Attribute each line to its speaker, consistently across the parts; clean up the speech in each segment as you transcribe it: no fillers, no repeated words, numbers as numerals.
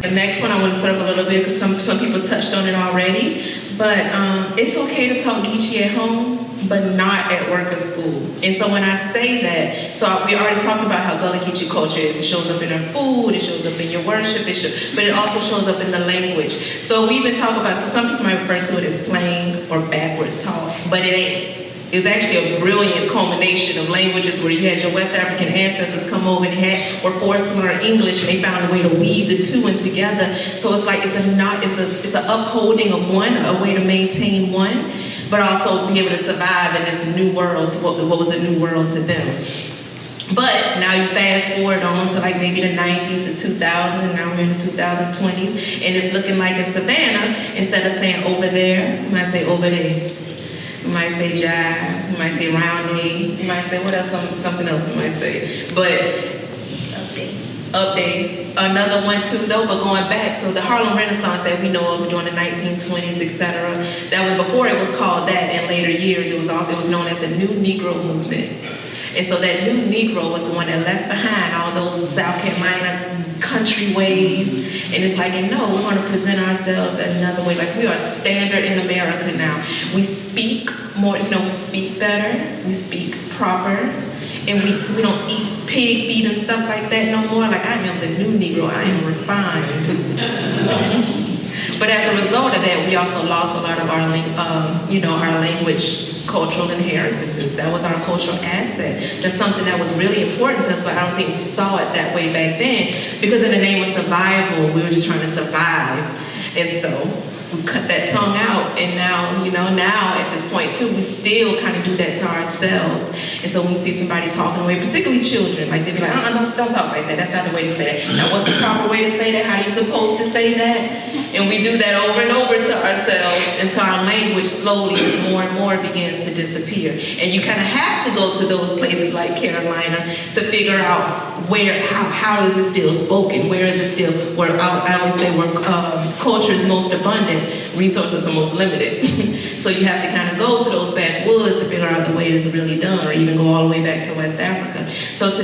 Speaker 1: The next one I want to circle a little bit because some people touched on it already, but it's okay to talk Geechee at home, but not at work or school. And so when I say that, so we already talked about how Gullah Geechee culture is. It shows up in our food, it shows up in your worship, but it also shows up in the language. So we even talk about, so some people might refer to it as slang or backwards talk, but it ain't. It's actually a brilliant culmination of languages where you had your West African ancestors come over and were forced to learn English, and they found a way to weave the two in together. So it's like it's an upholding of one, a way to maintain one, but also be able to survive in this new world, to what was a new world to them. But now you fast forward on to like maybe the 90s, the 2000s, and now we're in the 2020s, and it's looking like in Savannah, instead of saying over there, you might say over there. You might say jive, you might say round day, you might say what else, something else you might say. But update. Another one too though, but going back, so the Harlem Renaissance that we know of during the 1920s, etc., that was before it was called that. In later years, it was known as the New Negro Movement. And so that New Negro was the one that left behind all those South Carolina country ways, and it's like, no, we want to present ourselves another way. Like, we are standard in America now. We speak more, we speak better, we speak proper, and we don't eat pig feet and stuff like that no more. Like, I am the new Negro, I am refined. But as a result of that, we also lost a lot of our language, cultural inheritances. That was our cultural asset. That's something that was really important to us, but I don't think we saw it that way back then, because in the name of survival, we were just trying to survive. And so we cut that tongue out, and now at this point too, we still kind of do that to ourselves. And so when we see somebody talking away, particularly children, like they'd be like, don't talk like that, that's not the way to say that. Now, what's the proper way to say that? How are you supposed to say that? And we do that over and over to ourselves until our language slowly, as more and more, begins to disappear. And you kind of have to go to those places like Carolina to figure out how is it still spoken? Where is it still, where I always say where culture is most abundant, resources are most limited. So you have to kind of go to those backwoods to figure out the way it is really done, or even go all the way back to West Africa. So to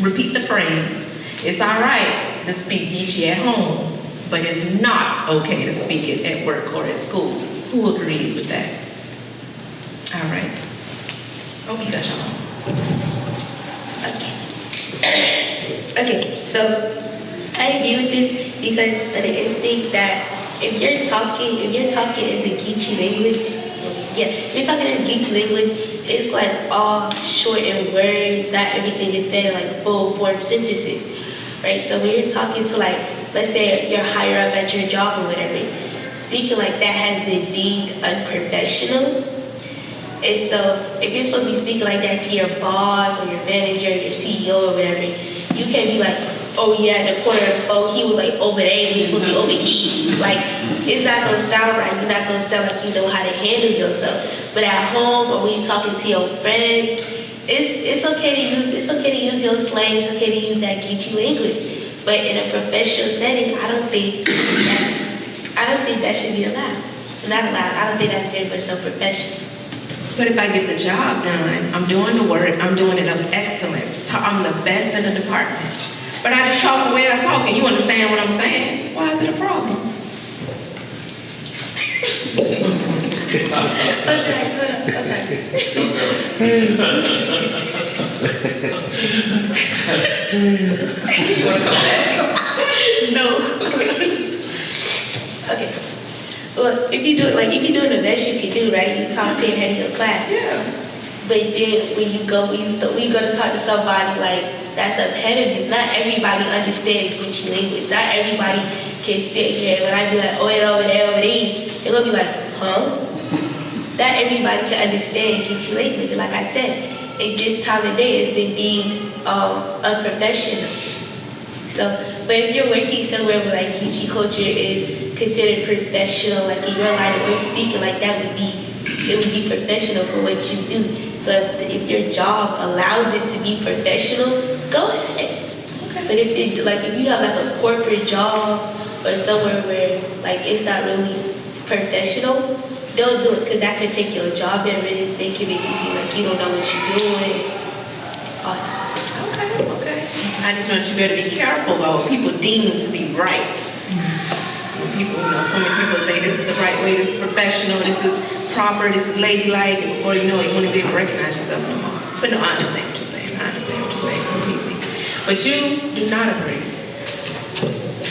Speaker 1: repeat the phrase, it's all right to speak Geechee at home, but it's not okay to speak it at work or at school. Who agrees with that? All right. Oh, you got your own.
Speaker 2: Okay, so I agree with this because of the instinct that if you're talking in the Geechee language, if you're talking in Geechee language, it's like all shortened words, not everything is said in like full form sentences, right? So when you're talking to, like, let's say you're higher up at your job or whatever, speaking like that has been deemed unprofessional. And so if you're supposed to be speaking like that to your boss or your manager, your CEO or whatever, you can't be like, oh yeah, the corner, oh he was like over there, he was supposed to be over here. Like, it's not gonna sound right. You're not gonna sound like you know how to handle yourself. But at home or when you're talking to your friends, it's okay to use your slang, it's okay to use that Geechee language. But in a professional setting, I don't think that should be allowed. It's not allowed. I don't think that's very much so professional.
Speaker 1: But if I get the job done, I'm doing the work, I'm doing it of excellence. I'm the best in the department. But I just talk the way I talk, and you understand what I'm saying? Why is it a problem?
Speaker 2: Okay.
Speaker 1: You want to come back?
Speaker 2: No. Okay. Well, if you're doing the best you can do, right? You talk to your head of your class.
Speaker 1: Yeah.
Speaker 2: But then when you go to talk to somebody like that's ahead of you, not everybody understands Geechee language. Not everybody can sit here and when I be like, oh, it over there, they're gonna be like, huh? Not everybody can understand Geechee language. And like I said, in this time of day, it's been deemed unprofessional. So, but if you're working somewhere where like Geechee culture is considered professional, like in your line of work, speaking like that would be professional for what you do. So if your job allows it to be professional, go ahead. Okay. But if you have like a corporate job or somewhere where like it's not really professional, don't do it because that could take your job at risk. They can make you seem like you don't know what you're doing.
Speaker 1: Okay. I I just know that you better be careful about what people deem to be right. When people, so many people say this is the right way, this is professional, this is proper, this is ladylike, and before you know it, you won't even be able to recognize yourself no more. But no, I understand what you're saying. I understand what you're saying completely. But you do not agree.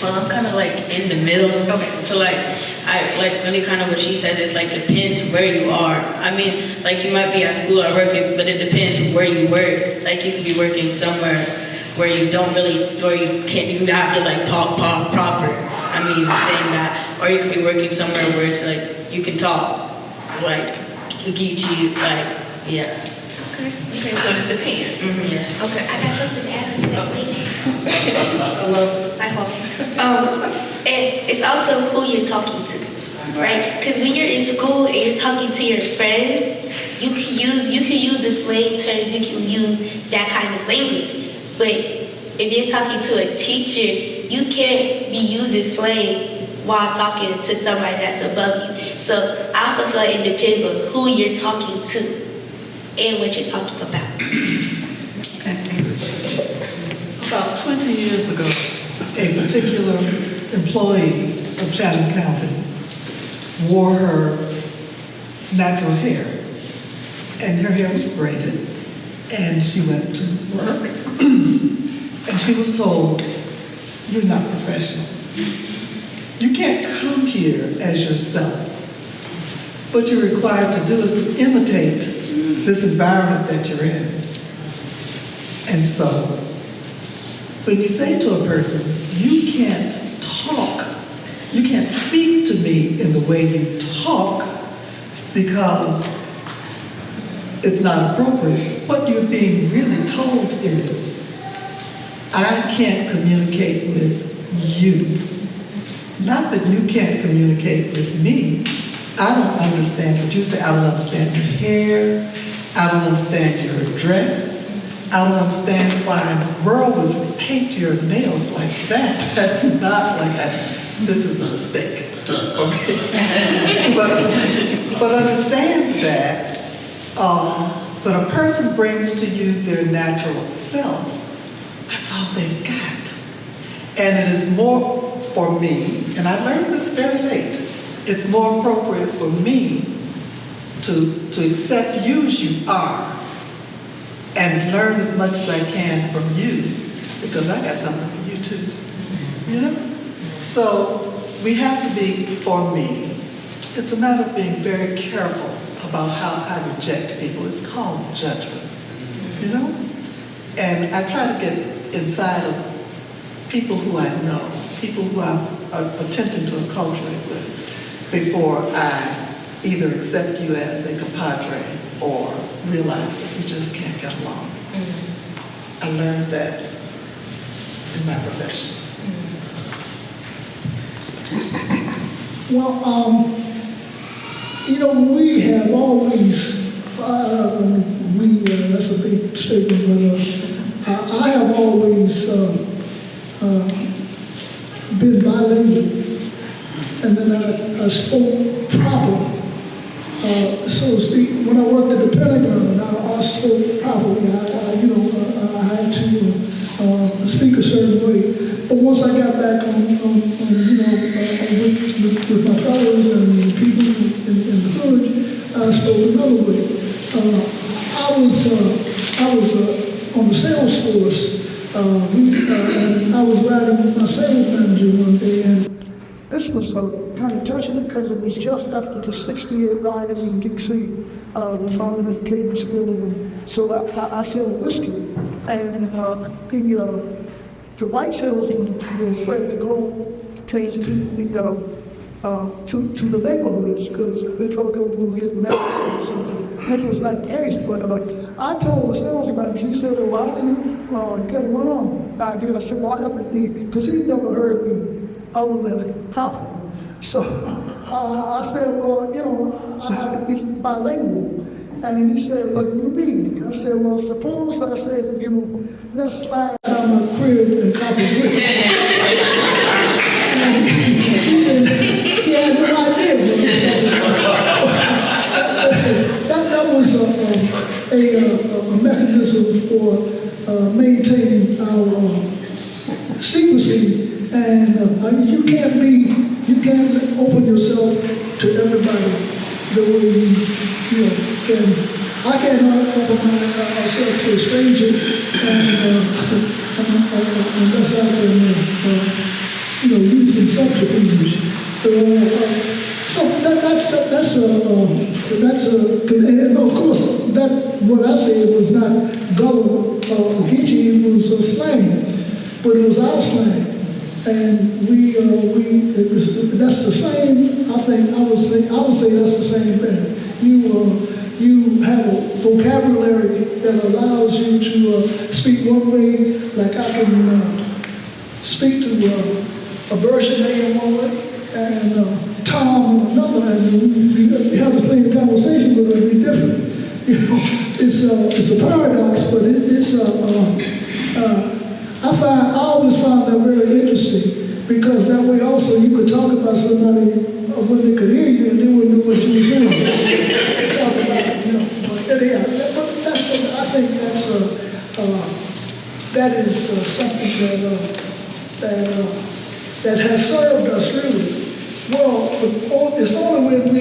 Speaker 3: Well, I'm kind of like in the middle.
Speaker 1: Okay.
Speaker 3: So like, I like really kind of what she said is like depends where you are. I mean, like you might be at school or working, but it depends where you work. Like you could be working somewhere where you don't really, or you can't, you have to like talk proper. I mean, saying that, or you could be working somewhere where it's like you can talk, like Geechee, like yeah.
Speaker 1: Okay. Okay. So it just depends.
Speaker 3: Mm-hmm, yes.
Speaker 1: Okay.
Speaker 2: I got something to add to that, lady. I hope. And it's also who you're talking to, right? Because when you're in school and you're talking to your friends, you can use the slang terms, you can use that kind of language. But if you're talking to a teacher, you can't be using slang while talking to somebody that's above you. So I also feel like it depends on who you're talking to and what you're talking about.
Speaker 4: About 20 years ago, a particular employee of Chatham County wore her natural hair, and her hair was braided, and she went to work, and she was told, "You're not professional. You can't come here as yourself. What you're required to do is to imitate this environment that you're in." And so, when you say to a person, "You can't talk, you can't speak to me in the way you talk because it's not appropriate," what you're being really told is, "I can't communicate with you. Not that you can't communicate with me. I don't understand what you say. I don't understand your hair. I don't understand your dress. I don't understand why in the world would you paint your nails like that. That's not like that. This is a mistake." Okay. but understand that when a person brings to you their natural self, that's all they've got. And it is more for me, and I learned this very late, it's more appropriate for me to accept you as you are and learn as much as I can from you, because I got something for you too, you know? So we have to be, for me, it's a matter of being very careful about how I reject people. It's called judgment, you know? And I try to get inside of people who I know, people who I'm attempting to acculturate with, before I either accept you as a compadre or realize that we just can't get along. I learned that in my profession.
Speaker 5: Well, we have always, that's a big statement, but I have always been bilingual, and then I spoke proper, so to speak. When I worked at the Pentagon, I spoke properly. I had to speak a certain way. But once I got back with my fellows and people in the hood, I spoke another way. I was on the sales force, and I was riding with my sales manager one day, and this was kind of touching because it was just after the 68 riot in Geechee, the founding of the Cajun School, and so I sell whiskey, and the white salesman was afraid to go to the neighborhoods because they thought they were going to get mad. So it was like case, but I told the salesman, he said, "Why didn't you get one on?" I said, "Why haven't he?" Because he never heard me other than talk. So I said, "Well, I have to be bilingual." And he said, "What do you mean?" I said, "Well, suppose I said, let's slide out my crib and copy this." He had no idea what he was. That was a mechanism for maintaining our secrecy, and you can't open yourself to everybody the way you can. I can't open myself to a stranger, and unless I can, use some subterfuge. So and of course, that what I said was not gullible Geechee, it was slang, but it was our slang. And that's the same, I think, I would say that's the same thing. You have a vocabulary that allows you to speak one way, like I can speak to a Berkshire in one way, and Tom in another, and you have to play a conversation, but it'll be different. It's a paradox, but I always found that very interesting, because that way also you could talk about somebody when they could hear you and they wouldn't know what you were saying. Talk about, but that's, I think that is something that has served us really well. But it's only when we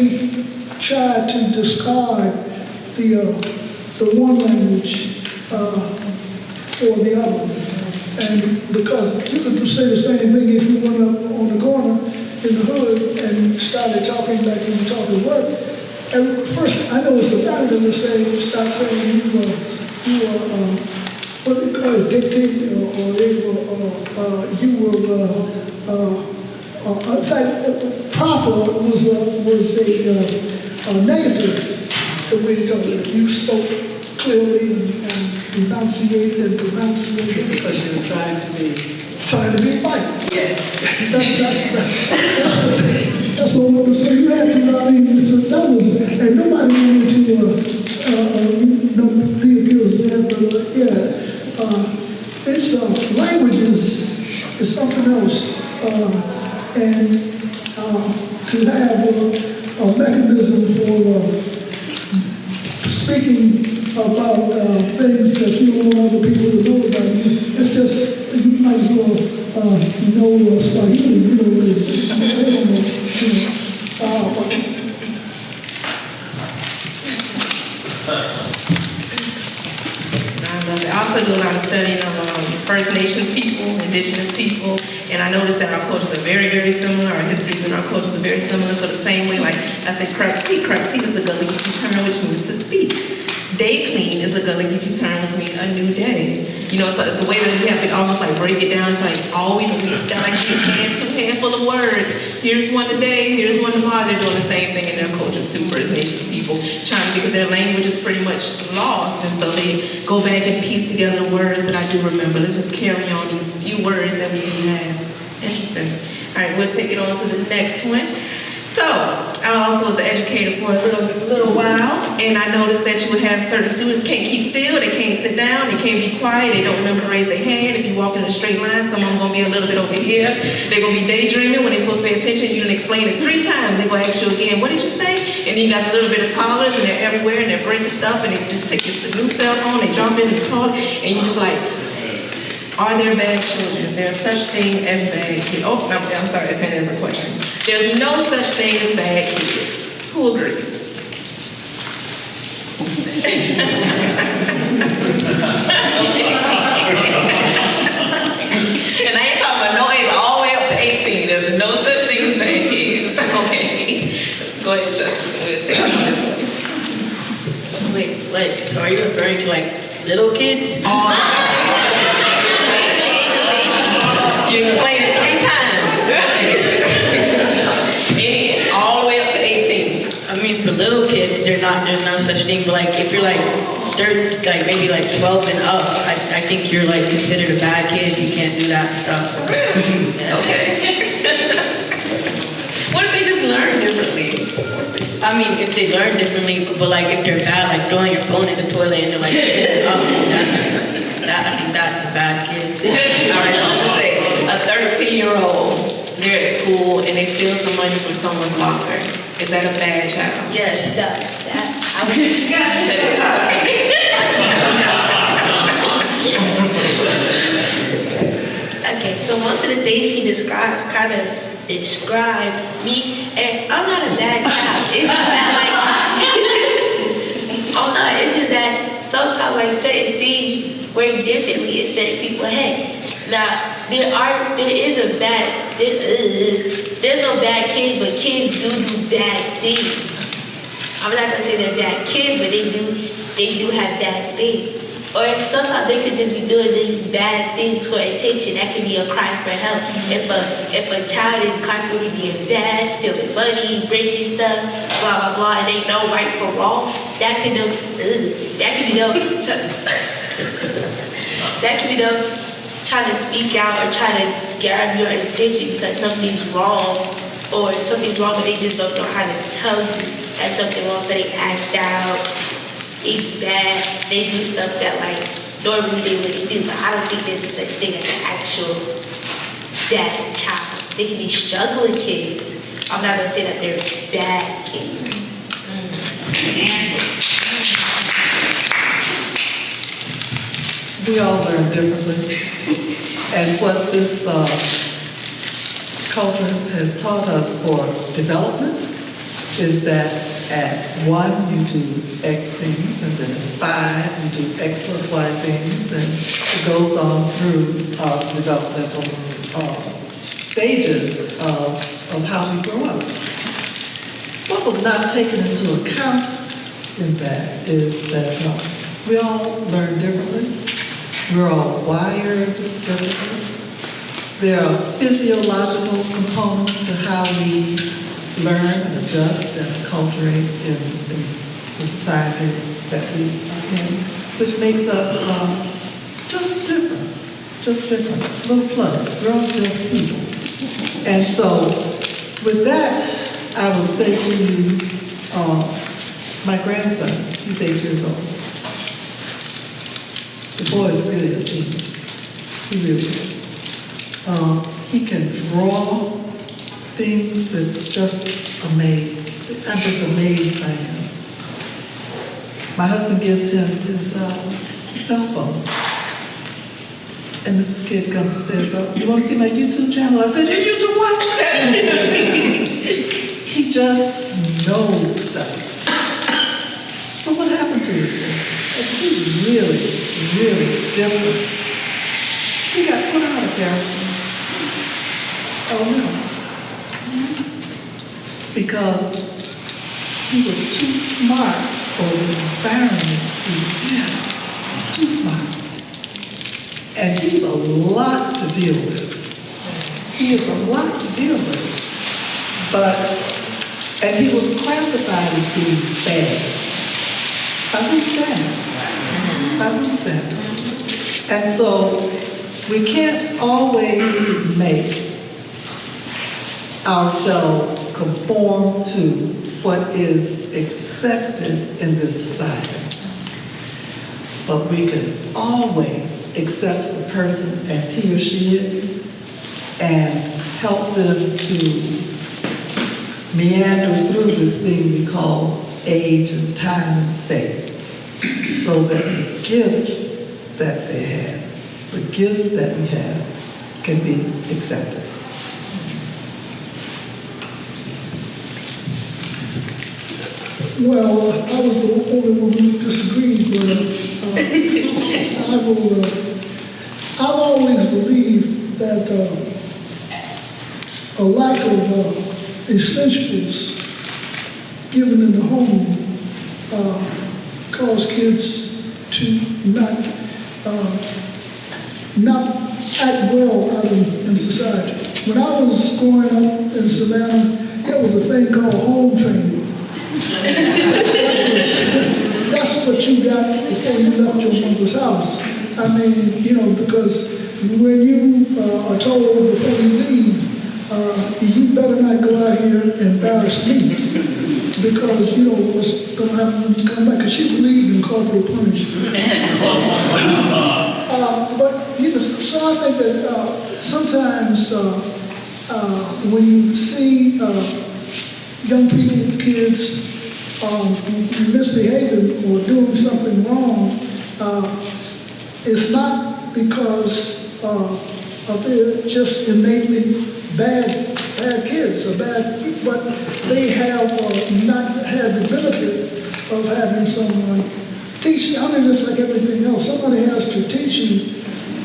Speaker 5: try to discard the one language for the other. And because you could say the same thing if you went up on the corner in the hood and started talking like you were talking work. And first, I know it's a matter that would start saying you were what do you call it, dictate, or you were, in fact, proper was a negative the way to talk. You spoke clearly and enunciated and pronunciated.
Speaker 4: Because you were trying to be
Speaker 5: right.
Speaker 4: Yes.
Speaker 5: That's what we were saying. You had to, I mean, so that was, and nobody wanted to be abused there, but it's languages is something else, and to have a mechanism for speaking about things that you don't want other people to know about you. It's just, you might as well know Swahili, because they don't know,
Speaker 1: I also do a lot of studying of First Nations people, indigenous people, and I noticed that our cultures are very, very similar. Our histories and our cultures are very similar. So the same way, like I said, Krakin is a Gullah Geechee term which means to speak. Day clean is a Gullah Geechee term which means a new day. So the way that we have to almost like break it down, it's like all we just got like two handful of words. Here's one today, here's one tomorrow. They're doing the same thing in their cultures too, First Nations people, because their language is pretty much lost, and so they go back and piece together words that I do remember. Let's just carry on these few words that we do have. Interesting. All right, we'll take it on to the next one. So, I also was an educator for a little while, and I noticed that you would have certain students can't keep still, they can't sit down, they can't be quiet, they don't remember to raise their hand. If you walk in a straight line, someone's gonna be a little bit over here. They're gonna be daydreaming when they're supposed to pay attention. You didn't explain it 3 times, they're gonna ask you again, what did you say? And then you got a little bit of toddlers, and they're everywhere, and they're breaking stuff, and they just take your new cell phone, they drop it in the toilet, and you just like, are there bad children? Is there such thing as bad kids? Oh, I'm sorry, I said it as a question. There's no such thing as bad kids. Who agrees? And I ain't talking about no age all the way up to 18. There's no such thing as bad kids. Okay. Go ahead, Justin. We'll take this one.
Speaker 3: Wait, so are you referring to like little kids?
Speaker 1: You explained it 3 times. All the way up to 18.
Speaker 3: I mean, for little kids, there's no such thing. But like, if you're like, like maybe like 12 and up, I think you're like considered a bad kid if you can't do that stuff.
Speaker 1: Okay. What if they just learn differently?
Speaker 3: I mean, if they learn differently, but like if they're bad, like throwing your phone in the toilet and they're like, I think that's a bad kid.
Speaker 1: All right, so let's say a 13-year-old, they're at school and they steal some money from someone's locker. Is that a bad child?
Speaker 3: Yes.
Speaker 2: I was just
Speaker 3: Okay, so
Speaker 2: of the things she describes kind of describe me, and I'm not a bad child. It's just that like, I'm not. It's just that sometimes like certain things work differently in certain people's head. Now there's no bad kids, but kids do bad things. I'm not gonna say they're bad kids, but they do have bad things. Or sometimes they could just be doing these bad things for attention. That could be a cry for help. If a child is constantly being bad, stealing money, breaking stuff, blah blah blah, and they know right from wrong, that could be them trying to speak out or trying to grab your attention because something's wrong, but they just don't know how to tell you that something wrong, so they act out. It's bad. They do stuff that like normally they wouldn't do. But I don't think there's such thing as an actual bad child. They can be struggling kids. I'm not gonna say that they're bad kids.
Speaker 4: We all learn differently. And what this culture has taught us for development is that at 1 you do X things, and then at 5 you do X plus Y things, and it goes on through developmental stages of how we grow up. What was not taken into account in that is that we all learn differently. We're all wired differently. There are physiological components to how we learn and adjust and acculturate in the societies that we are in, which makes us just different. A little flooded. We're all just people. And so, with that, I would say to you, my grandson, he's 8 years old. The boy is really a genius. He really is. He can draw things that just amaze. I'm just amazed by him. My husband gives him his cell phone. And this kid comes and says, you want to see my YouTube channel? I said, your YouTube what? He just knows stuff. So what happened to this kid? He's really, really different. He got put out of Garrison. Oh no. Because he was too smart for the environment he was in. Too smart. And he's a lot to deal with. He is a lot to deal with. And he was classified as being bad. By whose standards? By whose standards? And so we can't always make ourselves conform to what is accepted in this society. But we can always accept the person as he or she is and help them to meander through this thing we call age and time and space, so that the gifts that they have, the gifts that we have, can be accepted.
Speaker 5: Well, I was the only one who disagreed, but I've always believed that a lack of essentials given in the home cause kids to not act well out in society. When I was growing up in Savannah, there was a thing called home training. That's what you got before you left your mother's house. I mean, because when you are told before you leave, you better not go out here and embarrass me, because you know what's going to happen when you come back. Because she believed in corporal punishment. But so I think that sometimes when you see young people, kids, misbehaving or doing something wrong, it's not because they're just innately bad kids, or but they have not had the benefit of having someone teach. I mean, it's like everything else. Somebody has to teach you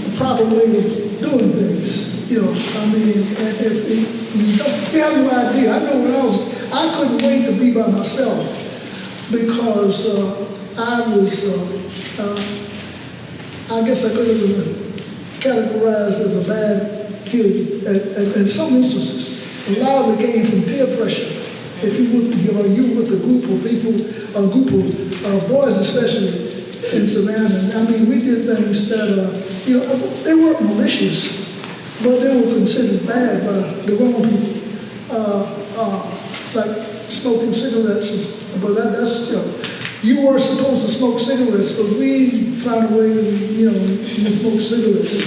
Speaker 5: the proper way of doing things. You know, I mean, and if you don't, you have no idea. I know when I couldn't wait to be by myself because I was, I guess I could have been categorized as a bad kid in some instances. A lot of it came from peer pressure. If you with a group of people, a group of boys especially in Savannah, I mean, we did things that, you know, they weren't malicious, but they were considered bad by the wrong people. Like smoking cigarettes, but that's, you know, you weren't supposed to smoke cigarettes, but we found a way to, you know, smoke cigarettes.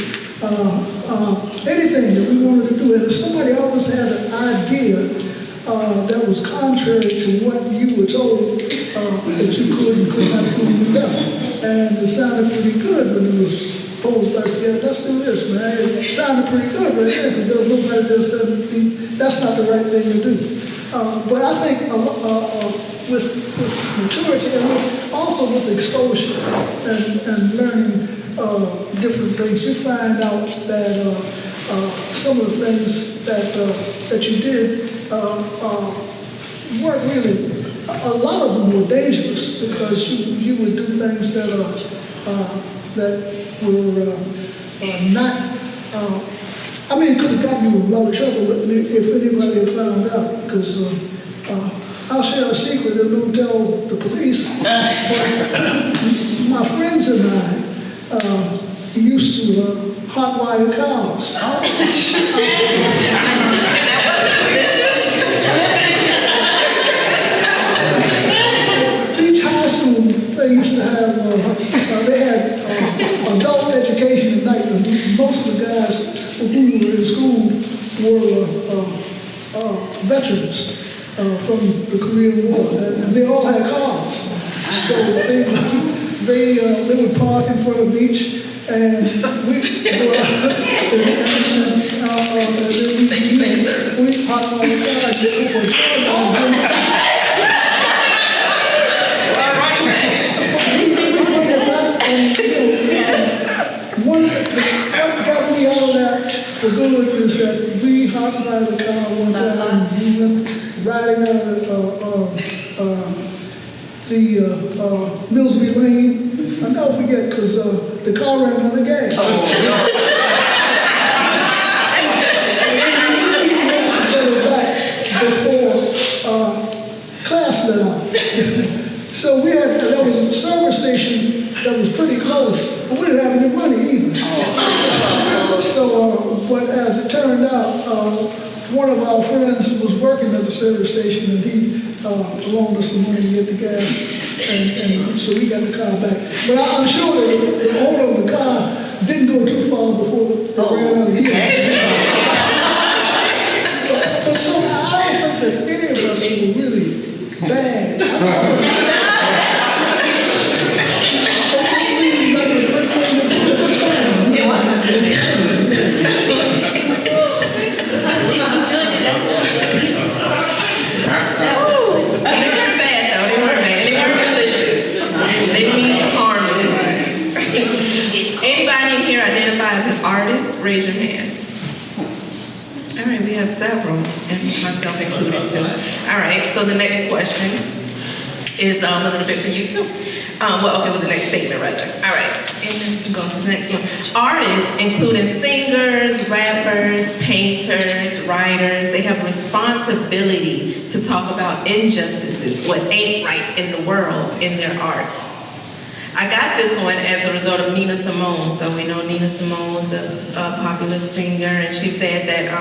Speaker 5: Anything that we wanted to do, and if somebody always had an idea that was contrary to what you were told that you could and could not do, you left. And it sounded pretty good when it was posed like, yeah, let's do this, man. It sounded pretty good right there, because there was nobody there saying, that's not the right thing to do. But I think with maturity and also with exposure and learning different things, you find out that some of the things that you did weren't really, a lot of them were dangerous because you would do things that were not, I mean, it could have gotten you in a lot of trouble if anybody had found out, because I'll share a secret and don't tell the police. But my friends and I used to hotwire cars.
Speaker 1: And that wasn't malicious.
Speaker 5: Each high school, they used to have, they had adult education at night, and most of the guys who were in school were veterans from the Korean War, and they all had cars. So they would park in front of each, and we parked on the car for What got me out of that for good is that we hopped out of the car one time and we went riding out of the Millsby Lane. I'll never forget because the car ran out of gas. Before class let out. So we had, there was a service station that was pretty close, but we didn't have any money either. So, but as it turned out, one of our friends was working at the service station, and he loaned us some money to get the gas, and so we got the car back. But I'm sure the owner of the car didn't go too far before it ran out of gas. But so I don't think that any of us were really bad.
Speaker 1: Raise your hand. All right, we have several, and myself included too. All right, so the next question is a little bit for you too. Well, the next statement rather. All right, and then go to the next one. Artists, including singers, rappers, painters, writers, they have responsibility to talk about injustices, what ain't right in the world in their art. I got this one as a result of Nina Simone. So we know Nina Simone is a popular singer, and she said that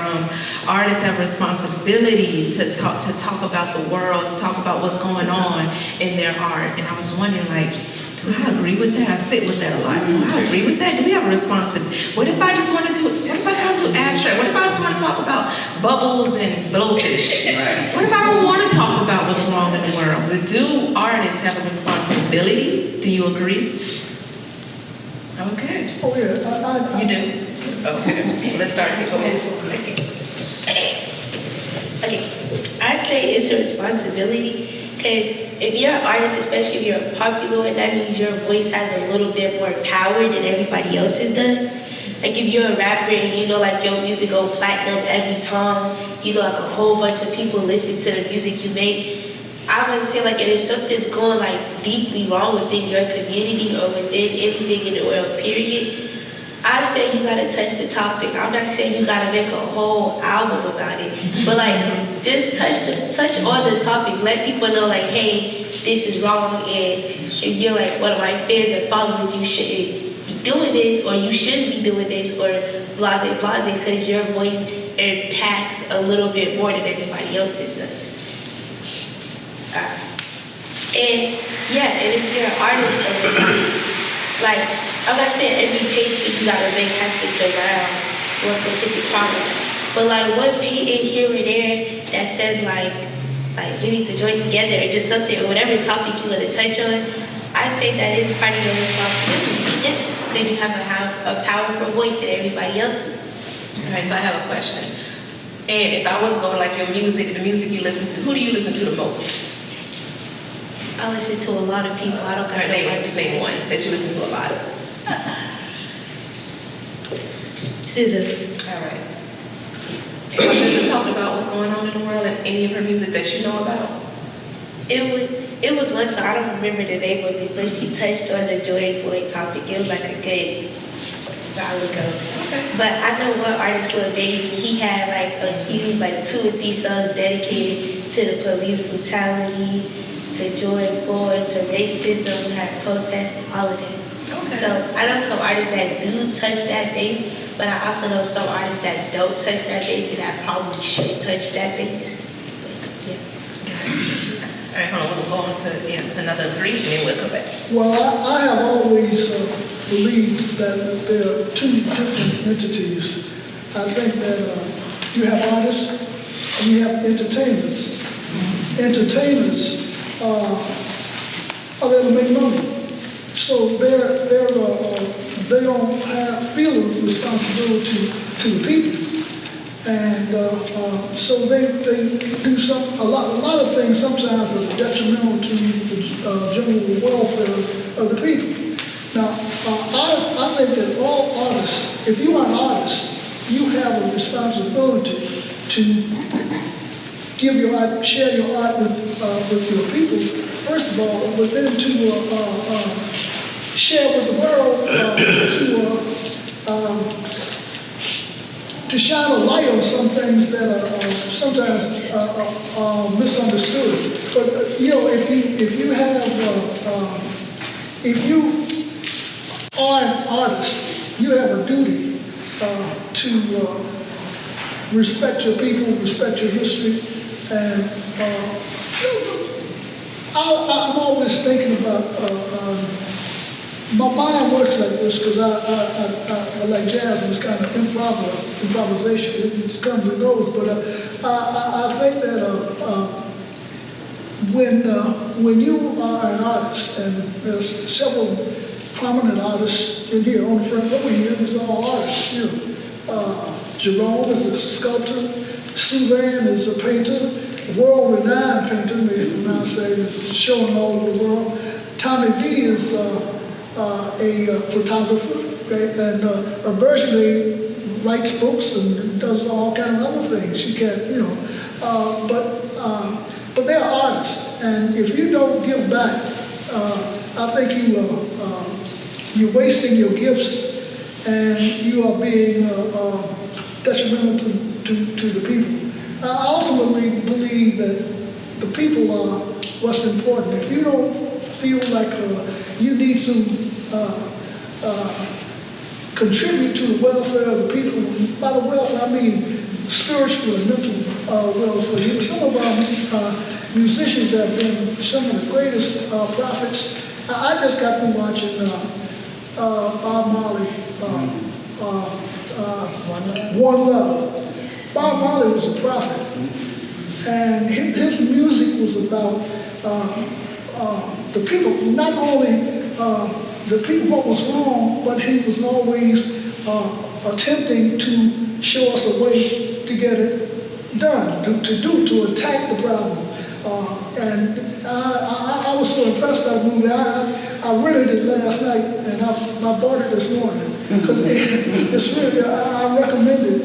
Speaker 1: artists have responsibility to talk about the world, to talk about what's going on in their art. And I was wondering, like, do I agree with that? I sit with that a lot. Do I agree with that? Do we have a responsibility? What if I just want to do abstract? What if I just want to talk about bubbles and blowfish? Right. What if I don't want to talk about what's wrong in the world? But do artists have a responsibility? Do you agree? Okay.
Speaker 5: Oh yeah,
Speaker 1: You do? Okay, let's start here. Go ahead.
Speaker 2: Okay, I say it's a responsibility because if you're an artist, especially if you're a popular one, that means your voice has a little bit more power than everybody else's does. Like if you're a rapper and you know like your music go platinum every time, you know like a whole bunch of people listen to the music you make. I would say like if something's going like deeply wrong within your community or within anything in the world, period, I say you gotta touch the topic. I'm not saying you gotta make a whole album about it, but like just touch on the topic. Let people know like, hey, this is wrong, and if you're like one of my fans or followers, you shouldn't be doing this, or you shouldn't be doing this, or blase, because your voice impacts a little bit more than everybody else's does. And yeah, and if you're an artist, like, I'm not saying every painting you gotta make has to surround one specific problem, but like one painting here or there that says like we need to join together or just something or whatever topic you want to touch on, I say that it's part of your responsibility. Yes, because you have a powerful voice that everybody else is.
Speaker 1: All right, so I have a question. And if I was going like your music, the music you listen to, who do you listen to the most?
Speaker 2: I listen to a lot of people. I don't
Speaker 1: All right, name one that you listen to a lot.
Speaker 2: SZA.
Speaker 1: All right. Does it talk about what's going on in the world and any of her music that you know about?
Speaker 2: It was one song, I don't remember the name of it, but she touched on the Joy Boy topic. It was like a good while ago.
Speaker 1: Okay.
Speaker 2: But I know one artist, Lil Baby, he had like a few, like 2 or 3 songs dedicated to the police brutality, to George Floyd, to racism, had protests, all of that.
Speaker 1: Okay.
Speaker 2: So I know some artists that do touch that base, but I also know some artists that don't touch that base and that probably should touch that base. But, yeah.
Speaker 1: All right, hold on, we'll go on to another 3 and then we'll come back.
Speaker 5: Well, I have always believed that there are 2 different entities. I think that you have artists and you have entertainers. Entertainers are there to make money. So they don't feel a responsibility to the people. And so they do a lot of things sometimes that are detrimental to the general welfare of the people. Now, I think that all artists, if you are an artist, you have a responsibility to share your art with your people. First of all, but then to share with the world, to shine a light on some things that are sometimes misunderstood. But you know, if you are an artist, you have a duty to respect your people, respect your history, and I'm always thinking about. My mind works like this because I like jazz and it's kind of improvisation. It comes and goes, but I think that when you are an artist, and there's several prominent artists in here on the front row here, these are all artists here. Jerome is a sculptor, Suzanne is a painter, world-renowned painter, may I say, is showing all over the world. Tommy V is a photographer, okay? And Bergely writes books and does all kinds of other things. She can't, you know, but they're artists, and if you don't give back, I think you're wasting your gifts, and you are being detrimental to the people. I ultimately believe that the people are what's important. If you don't feel like you need to contribute to the welfare of the people. By the welfare, I mean spiritual and mental welfare. Some of our musicians have been some of the greatest prophets. I just got through watching Bob Marley, One Love. Bob Marley was a prophet, and his music was about the people, not only the people what was wrong, but he was always attempting to show us a way to get it done, to attack the problem. And I was so impressed by the movie. I rented it last night, and I bought it this morning because it's really. I recommend it.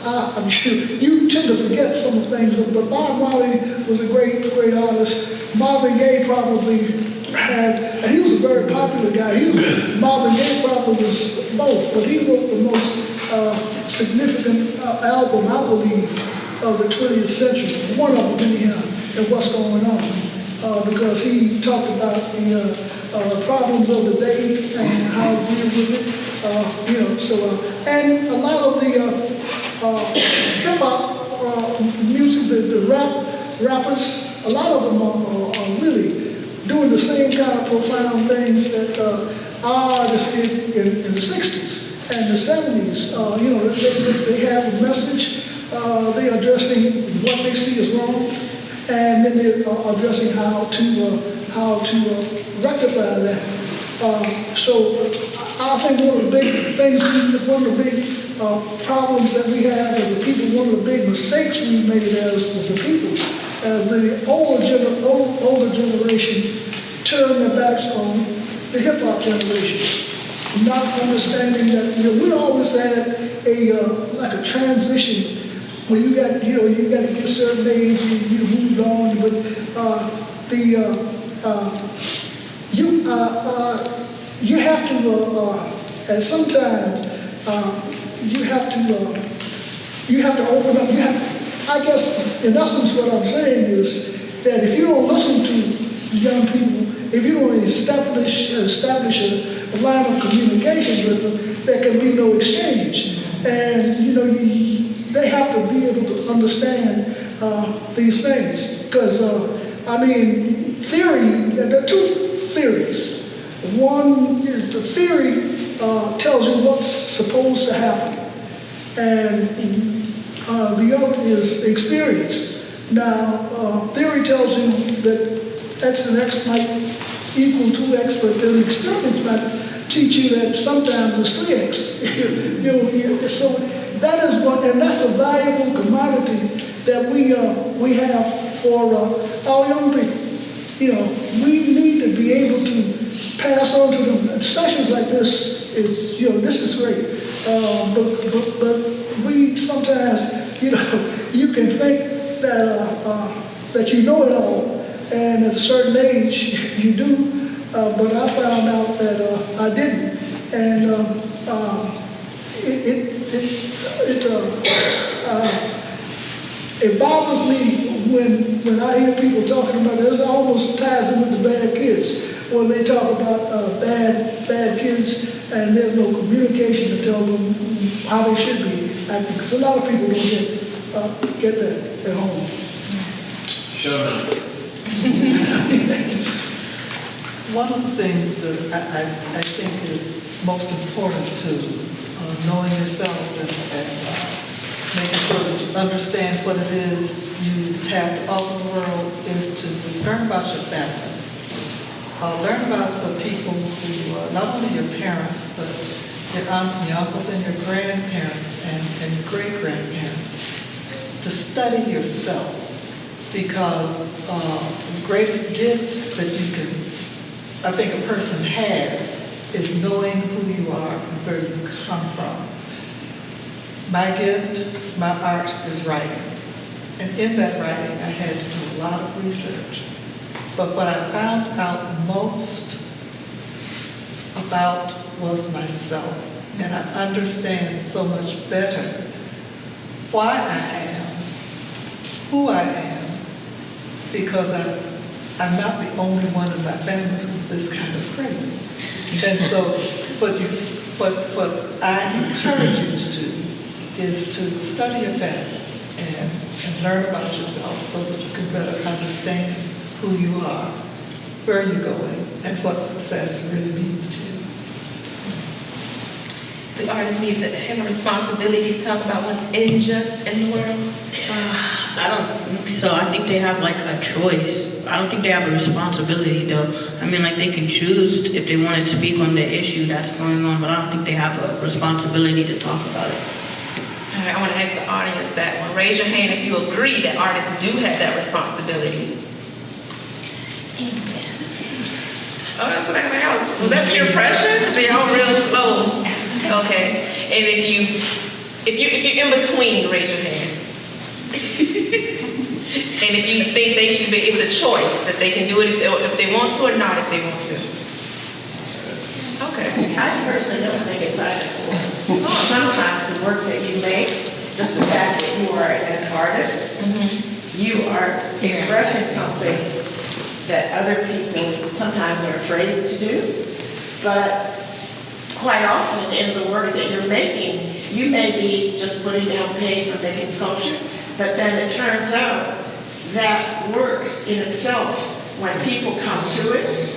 Speaker 5: I'm sure you tend to forget some of the things, but Bob Marley was a great artist. Marvin Gaye probably had, and he was a very popular guy. Marvin Gaye probably was both, but he wrote the most significant album, I believe, of the 20th century. One of them, anyhow, and what's going on, because he talked about the problems of the day and how to deal with it. And a lot of the hip hop music, the rappers, a lot of them are really doing the same kind of profound things that artists did in the 60s and the 70s. They have a message. They're addressing what they see as wrong, and then they're addressing how to rectify that. So I think one of the big things, one of the big problems that we have as a people, one of the big mistakes we've made as a people, as the older generation turn their backs on the hip hop generation, not understanding that we always had a transition. When you got to get a certain age, you moved on, but you have to at some time you have to open up. I guess in essence what I'm saying is that if you don't listen to young people, if you don't establish a line of communication with them, there can be no exchange. And they have to be able to understand these things. Because, theory, there are two theories. One is the theory tells you what's supposed to happen. And the other is experience. Now, theory tells you that X and X might equal 2X, but then experience might teach you that sometimes it's 3X. So that is and that's a valuable commodity that we have for our young people. We need to be able to pass on to them. Sessions like this is, this is great. But we sometimes, you can think that you know it all, and at a certain age you do. But I found out that I didn't, and it bothers me when I hear people talking about it. It almost ties in with the bad kids when they talk about bad kids and there's no communication to tell them how they should be acting. Because a lot of people don't get that at home.
Speaker 6: Sure enough.
Speaker 4: One of the things that I think is most important to knowing yourself and making sure that you understand what it is you have to offer the world is to learn about your family. Learn about the people who are not only your parents, but your aunts and your uncles and your grandparents and your great-grandparents. To study yourself, because the greatest gift that I think a person has is knowing who you are and where you come from. My gift, my art is writing. And in that writing, I had to do a lot of research. But what I found out most about was myself. And I understand so much better why I am, who I am, because I'm not the only one in my family who's this kind of crazy. And so what I encourage you to do is to study your family and learn about yourself so that you can better understand who you are, where you're going, and what success really means to you.
Speaker 1: Do artists need to have a responsibility to talk about what's unjust in the world?
Speaker 3: I don't So I think they have like a choice. I don't think they have a responsibility though. I mean, like they can choose if they want to speak on the issue that's going on, but I don't think they have a responsibility to talk about it.
Speaker 1: All right, I want to ask the audience that one. Raise your hand if you agree that artists do have that responsibility. Oh, that's what I mean. Was that peer pressure? Because y'all real slow. Okay. And if you're in between, raise your hand. And if you think they should be, it's a choice that they can do it if they want to or not if they want to. Okay.
Speaker 7: I personally don't think it's either or. Sometimes the work that you make, just the fact that you are an artist, you are expressing something that other people sometimes are afraid to do. But quite often in the work that you're making, you may be just putting down paint or making sculpture, but then it turns out that work in itself, when people come to it,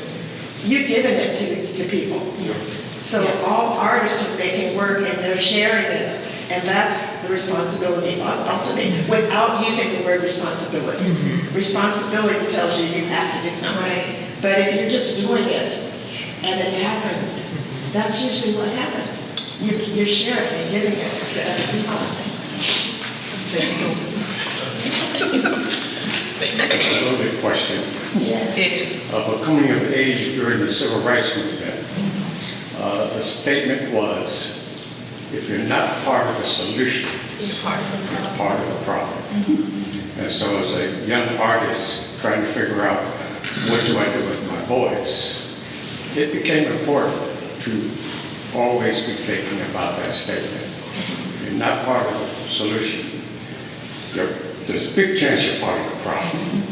Speaker 7: you're giving it to people. So all artists are making work and they're sharing it, and that's the responsibility ultimately, without using the word responsibility. Responsibility tells you you have to do something.
Speaker 1: Right.
Speaker 7: But if you're just doing it and it happens, that's usually what happens. You're sharing and giving it to other people.
Speaker 8: It's a little bit question.
Speaker 7: Yeah.
Speaker 8: But coming of age during the civil rights movement, the statement was, if you're not part of the solution,
Speaker 1: You're part of the
Speaker 8: you're part of the problem. And so as a young artist trying to figure out, what do I do with my voice, it became important to always be thinking about that statement. If you're not part of the solution, there's a big chance you're part of the problem.